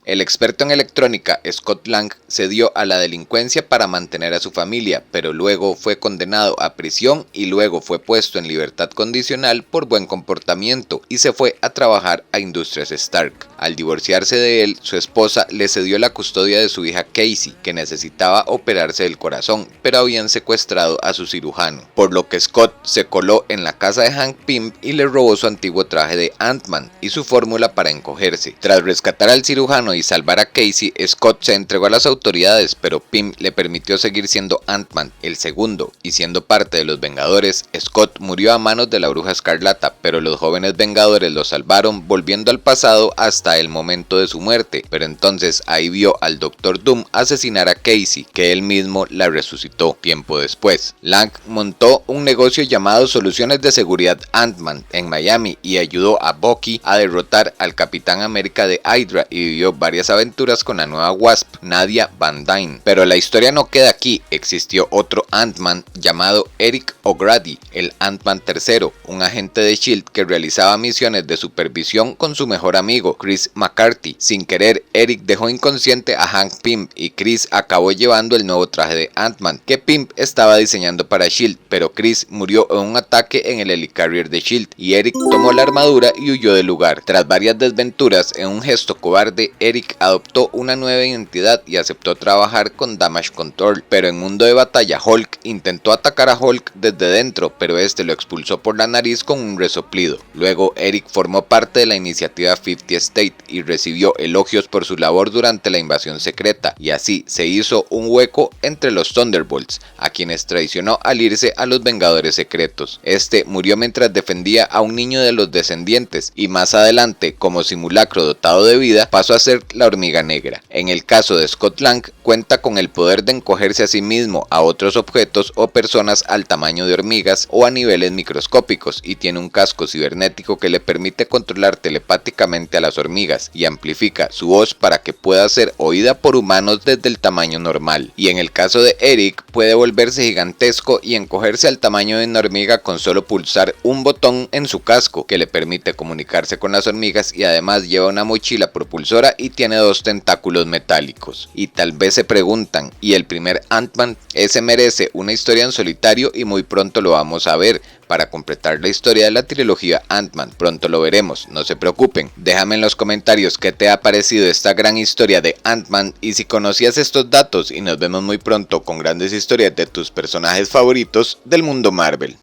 El experto en electrónica Scott Lang se dio a la delincuencia para mantener a su familia, pero luego fue condenado a prisión y luego fue puesto en libertad condicional por buen comportamiento y se fue a trabajar a Industrias Stark. Al divorciarse de él, su esposa le cedió la custodia de su hija Casey, que necesitaba operarse del corazón, pero habían secuestrado a su cirujano, por lo que Scott se coló en la casa de Hank Pym y le robó su antiguo traje de Ant-Man y su fórmula para encogerse. Tras rescatar al cirujano y salvar a Casey, Scott se entregó a las autoridades, pero Pym le permitió seguir siendo Ant-Man, el segundo, y siendo parte de los Vengadores. Scott murió a manos de la Bruja Escarlata, pero los jóvenes Vengadores lo salvaron volviendo al pasado hasta el momento de su muerte, pero entonces ahí vio al Doctor Doom asesinar a Casey, que él mismo la resucitó tiempo después. Lang montó un negocio llamado Soluciones de Seguridad Ant-Man en Miami y ayudó a Bucky a derrotar al Capitán América de Hydra y vivió varias aventuras con la nueva Wasp, Nadia Van Dyne. Pero la historia no queda aquí, existió otro Ant-Man llamado Eric O'Grady, el Ant-Man III, un agente de S.H.I.E.L.D. que realizaba misiones de supervisión con su mejor amigo, Chris McCarthy. Sin querer, Eric dejó inconsciente a Hank Pym y Chris acabó llevando el nuevo traje de Ant-Man, que Pym estaba diseñando para S.H.I.E.L.D., pero Chris murió en un ataque en el helicarrier de S.H.I.E.L.D. y Eric tomó la armadura y huyó del lugar. Tras varias desventuras, en un gesto cobarde, Eric adoptó una nueva identidad y aceptó trabajar con Damage Control, pero en mundo de batalla Hulk intentó atacar a Hulk desde dentro, pero este lo expulsó por la nariz con un resoplido. Luego Eric formó parte de la iniciativa 50 State y recibió elogios por su labor durante la invasión secreta, y así se hizo un hueco entre los Thunderbolts, a quienes traicionó al irse a los Vengadores Secretos. Este murió mientras defendía a un niño de los Descendientes, y más adelante, como simulacro dotado de vida, pasó a ser la Hormiga Negra. En el caso de Scott Lang, cuenta con el poder de encogerse a sí mismo a otros objetos o personas al tamaño de hormigas o a niveles microscópicos, y tiene un casco cibernético que le permite controlar telepáticamente a las hormigas y amplifica su voz para que pueda ser oída por humanos desde el tamaño normal. Y en el caso de Eric, puede volverse gigantesco y encogerse al tamaño de una hormiga con solo pulsar un botón en su casco que le permite comunicarse con las hormigas, y además lleva una mochila propulsora y tiene 2 tentáculos metálicos. Y tal vez se preguntan, ¿y el primer Ant-Man? Ese merece una historia en solitario y muy pronto lo vamos a ver, para completar la historia de la trilogía Ant-Man. Pronto lo veremos, no se preocupen. Déjame en los comentarios qué te ha parecido esta gran historia de Ant-Man y si conocías estos datos, y nos vemos muy pronto con grandes historias de tus personajes favoritos del mundo Marvel.